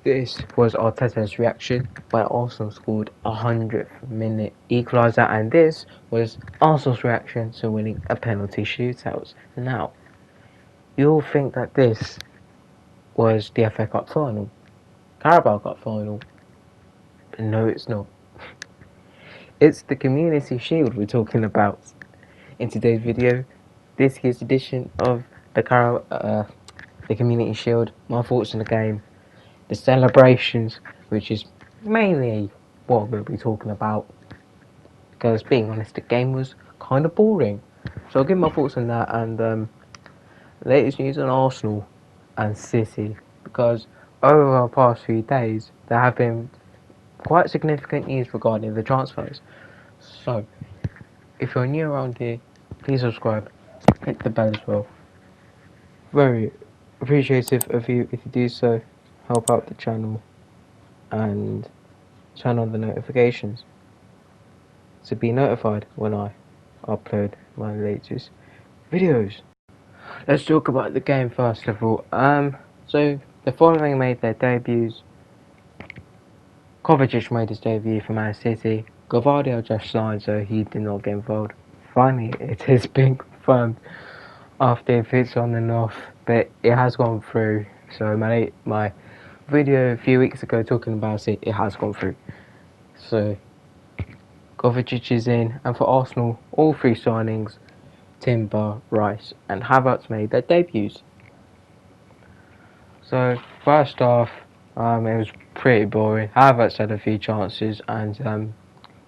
This was Arteta's reaction when Arsenal scored a 100th minute equaliser, and this was Arsenal's reaction to winning a penalty shootout. Now, you'll think that this was the FA Cup final, Carabao Cup final, but no, it's not. It's the Community Shield we're talking about. In today's video, this year's edition of the Community Shield, my thoughts on the game, the celebrations, which is mainly what I'm going to be talking about, because being honest, the game was kind of boring. So I'll give my thoughts on that, and latest news on Arsenal and City, because over the past few days there have been quite significant news regarding the transfers. So if you're new around here, please subscribe, hit the bell as well. Very appreciative of you if you do so. Help out the channel and turn on the notifications to be notified when I upload my latest videos. Let's talk about the game first of all. So the following made their debuts. Kovacic made his debut for Man City. Gavardio just signed, so he did not get involved. Finally, it has been confirmed after if it's on and off, but it has gone through. So my video a few weeks ago talking about it has gone through. So Kovacic is in, and for Arsenal, all three signings, Timber, Rice and Havertz made their debuts. So first half, it was pretty boring. Havertz had a few chances, and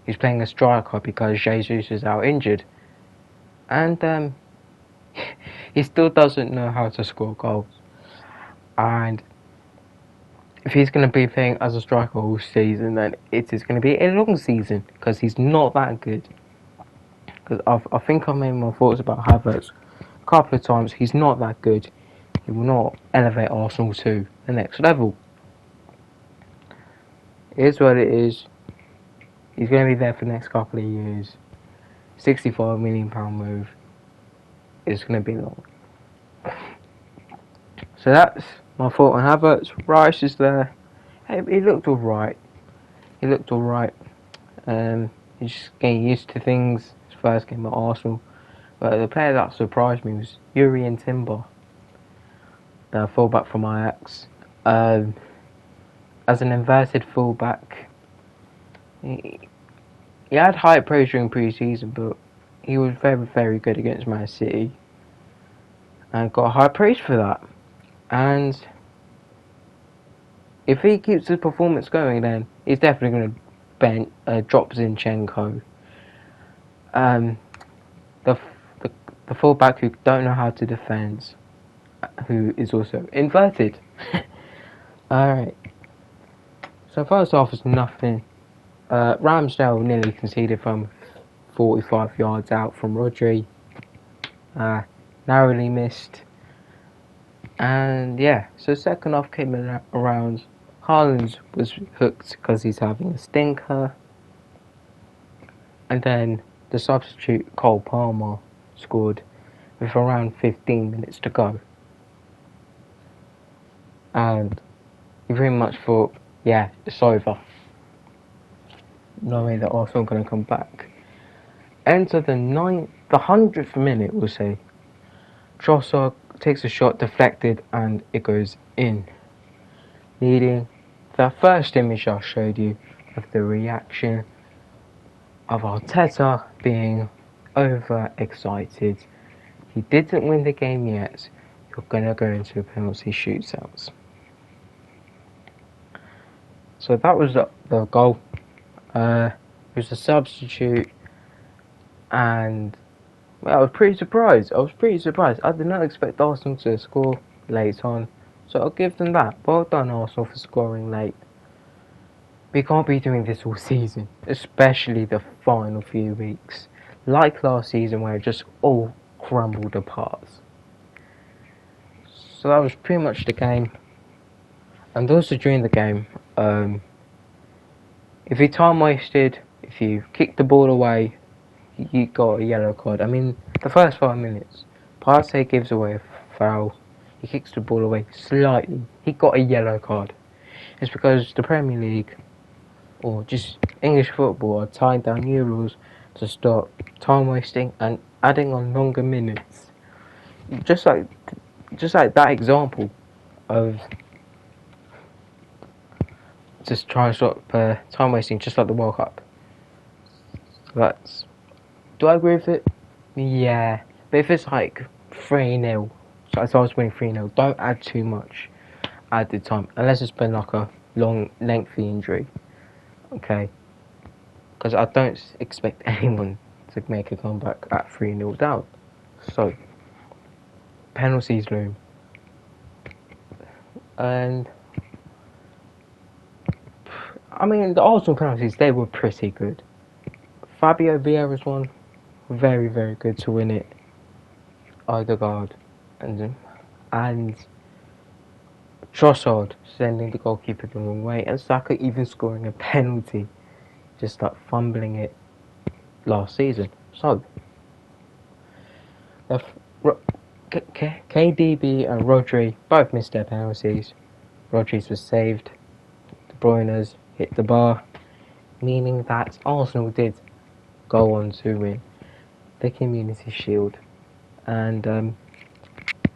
he's playing a striker because Jesus is out injured, and he still doesn't know how to score goals. And if he's going to be playing as a striker all season, then it is going to be a long season because he's not that good. Because I think I've made my thoughts about Havertz a couple of times. He's not that good. He will not elevate Arsenal to the next level. It is what it is. He's going to be there for the next couple of years. £65 million move. It's going to be long. So that's my thought on Havertz. Rice is there. Hey, he looked alright. He's just getting used to things. His first game at Arsenal. But the player that surprised me was Urian Timber, the fullback from Ajax. As an inverted fullback, he had high praise during pre-season, but he was very, very good against Man City and got high praise for that. And if he keeps his performance going, then he's definitely going to drop Zinchenko. The fullback who don't know how to defend, who is also inverted. Alright. So first half was nothing. Ramsdale nearly conceded from 45 yards out from Rodri. Narrowly missed. And yeah, so second half came around. Haaland was hooked because he's having a stinker. And then the substitute Cole Palmer scored with around 15 minutes to go. And you pretty much thought, yeah, it's over. No way that Arsenal are going to come back. Enter the 100th minute, we'll say. Trossard takes a shot deflected and it goes in, leading the first image I showed you of the reaction of Arteta being overexcited. He didn't win the game yet. You're gonna go into penalty shootouts. So that was the goal. It was a substitute, and well, I was pretty surprised. I did not expect Arsenal to score late on, so I'll give them that. Well done, Arsenal, for scoring late. We can't be doing this all season, especially the final few weeks, like last season where it just all crumbled apart. So that was pretty much the game. And also during the game, if you time wasted, if you kicked the ball away, you got a yellow card. I mean, the first 5 minutes, Partey gives away a foul. He kicks the ball away slightly. He got a yellow card. It's because the Premier League or just English football are tying down new rules to stop time wasting and adding on longer minutes. Just like that example of just trying to stop time wasting, just like the World Cup. Do I agree with it? Yeah, but if it's like 3-0, so I was winning 3-0, don't add too much at the time, unless it's been like a long, lengthy injury. Okay, because I don't expect anyone to make a comeback at 3-0 down. So, penalties loom. And, I mean, the Arsenal penalties, they were pretty good. Fabio Vieira's one, very, very good to win it. Odegaard and Trossard sending the goalkeeper the wrong way, and Saka even scoring a penalty, just like fumbling it last season. So, KDB and Rodri both missed their penalties. Rodri's was saved. De Bruyne's hit the bar, meaning that Arsenal did go on to win the Community Shield. And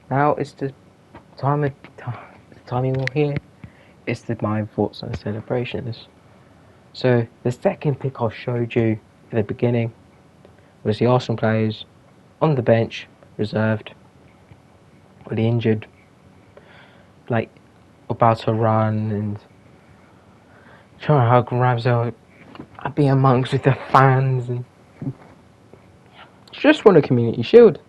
now it's the time you will hear. It's my thoughts on celebrations. So the second pick I showed you at the beginning was the Arsenal players on the bench, reserved, or the injured, like about to run and trying to hug Ramsdale, be amongst with the fans, and just won a Community Shield.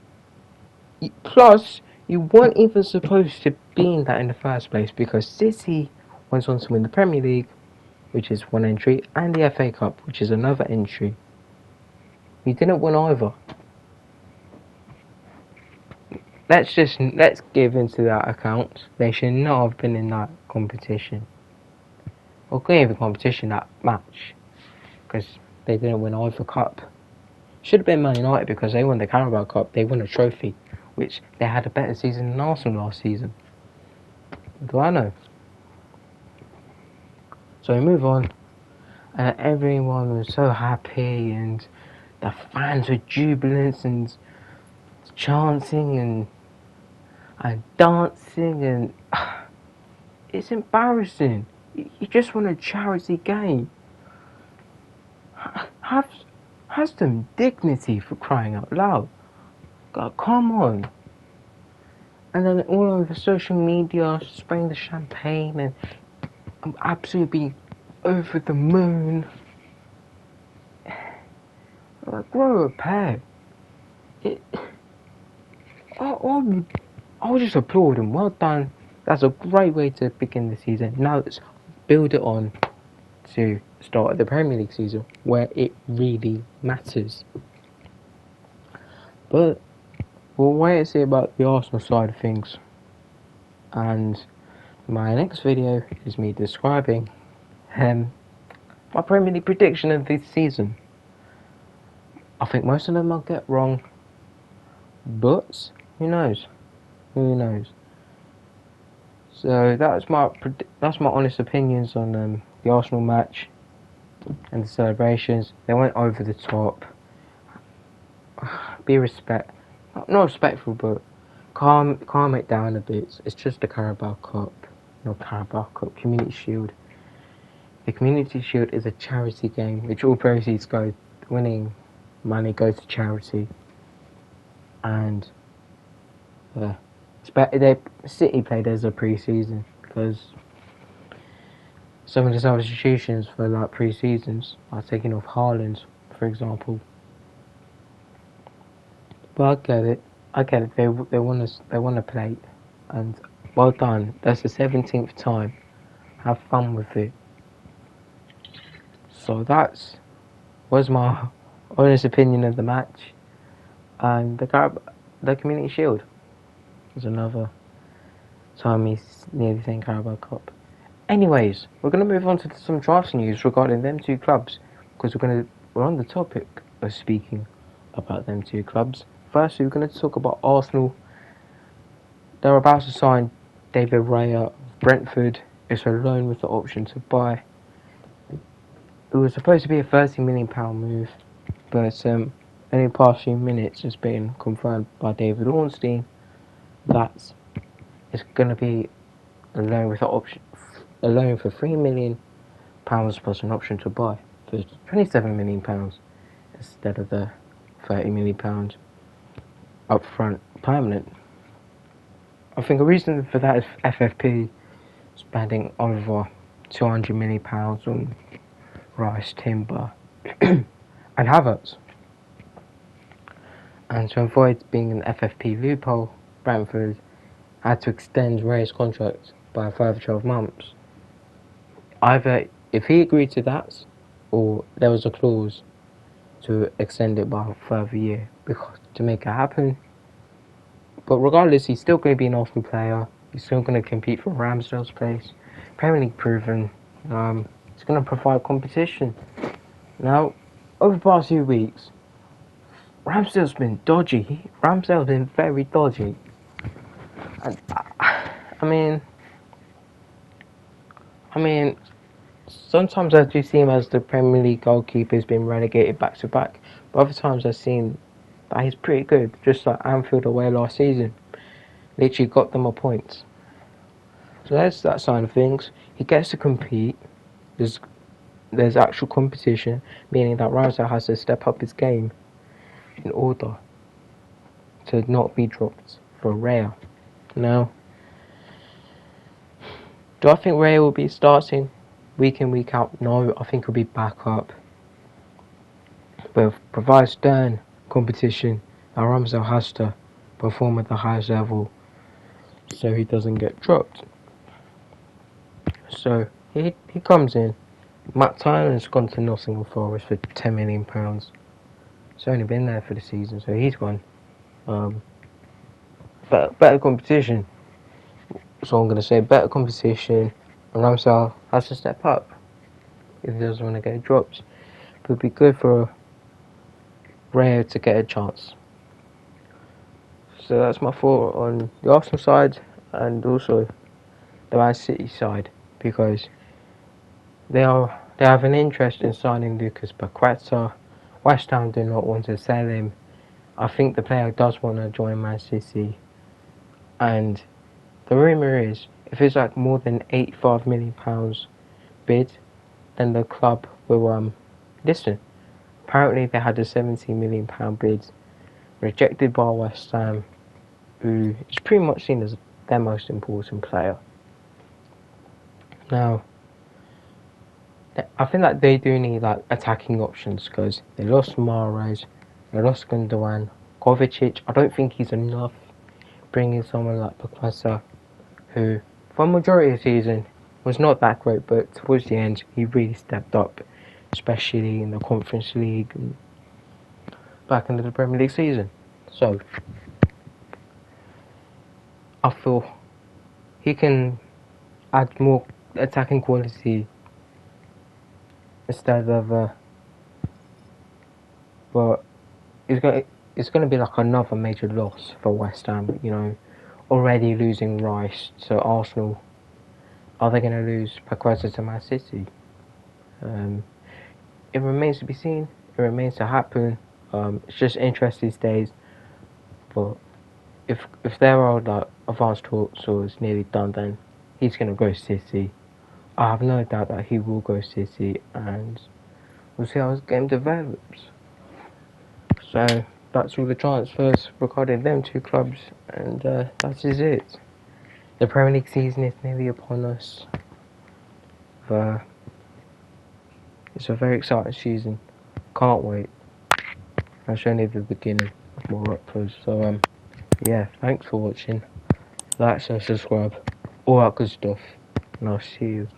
Plus, you weren't even supposed to be in that in the first place because City went on to win the Premier League, which is one entry, and the FA Cup, which is another entry. You didn't win either. Let's give into that account. They should not have been in that competition. Or couldn't even competition, that match. Because they didn't win either cup. Should have been Man United because they won the Carabao Cup. They won a trophy, which they had a better season than Arsenal last season. What do I know? So we move on. And everyone was so happy and the fans were jubilant and chanting and dancing, and it's embarrassing. You just won a charity game. Have some dignity, for crying out loud. God, come on. And then all over social media, spraying the champagne, and I'm absolutely over the moon. Like, grow a pair. I was just applauding. Well done. That's a great way to begin the season. Now let's build it on to start the Premier League season, where it really matters. But we'll wait and see about the Arsenal side of things. And my next video is me describing my Premier League prediction of this season. I think most of them I'll get wrong, but who knows? Who knows? So that's my honest opinions on the Arsenal match and the celebrations. They went over the top. Not respectful, but calm it down a bit. It's just the Carabao Cup, Community Shield. The Community Shield is a charity game, which all proceeds winning money goes to charity. And City played as a pre-season because some of the substitutions for like pre-seasons are taking off Haaland, for example. But I get it. They want to play, and well done. That's the 17th time. Have fun with it. So was my honest opinion of the match, and the Community Shield was another time he's nearly saying Carabao Cup. Anyways, we're gonna move on to some draft news regarding them two clubs because we're on the topic of speaking about them two clubs. First, we're going to talk about Arsenal. They're about to sign David Raya of Brentford It's a loan with the option to buy. It was supposed to be a £30 million move, but in the past few minutes it's been confirmed by David Ornstein that it's going to be a loan with the option, a loan for £3 million plus an option to buy for £27 million instead of the £30 million upfront permanent. I think a reason for that is FFP spending over £200 million on Rice, Timber, and Havertz. And to avoid being an FFP loophole, Brentford had to extend Ray's contract by a further 12 months. Either if he agreed to that, or there was a clause to extend it by a further year to make it happen. But regardless, he's still going to be an Arsenal player. He's still going to compete for Ramsdale's place. Premier League proven. He's going to provide competition. Now, over the past few weeks, Ramsdale's been dodgy. Ramsdale's been very dodgy. And, I mean, sometimes I do see him as the Premier League goalkeeper who's been relegated back to back. But other times I've seen that he's pretty good, just like Anfield away last season. Literally got them a point. So there's that side of things. He gets to compete. There's actual competition, meaning that Ramsdale has to step up his game in order to not be dropped for Raya. Now, do I think Raya will be starting week in, week out? No, I think he'll be back up. But provides stern competition, that Ramsdale has to perform at the highest level so he doesn't get dropped. So he comes in. Matt Tyler's gone to Nottingham Forest for £10 million. He's only been there for the season, so he's gone. Better competition. So I'm going to say better competition, and Ramsdale has to step up if he doesn't want to get dropped. But it'd be good for Raya to get a chance. So that's my thought on the Arsenal side and also the Man City side, because they have an interest in signing Lucas Paqueta. West Ham do not want to sell him. I think the player does want to join Man City, and the rumour is if it's like more than £85 million bid, then the club will listen. Apparently they had a £17 million bid rejected by West Ham, who is pretty much seen as their most important player. Now, I think that they do need like attacking options, because they lost Mahrez, they lost Gundogan, Kovacic. I don't think he's enough. Bringing someone like Paqueta, who for a majority of the season was not that great, but towards the end he really stepped up, especially in the Conference League and back into the Premier League season. So I feel he can add more attacking quality instead of but it's going to be like another major loss for West Ham, already losing Rice to Arsenal. Are they going to lose Paqueta to Man City? It remains to be seen. It remains to happen. It's just interest these days. But if there are like advanced talks or it's nearly done, then he's going to go City. I have no doubt that he will go City, and we'll see how his game develops. So that's all the transfers regarding them two clubs, and that is it. The Premier League season is nearly upon us. It's a very exciting season. Can't wait. That's only the beginning of more uploads. So yeah, thanks for watching. Like and subscribe. All that good stuff. And I'll see you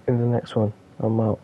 in the next one. I'm out.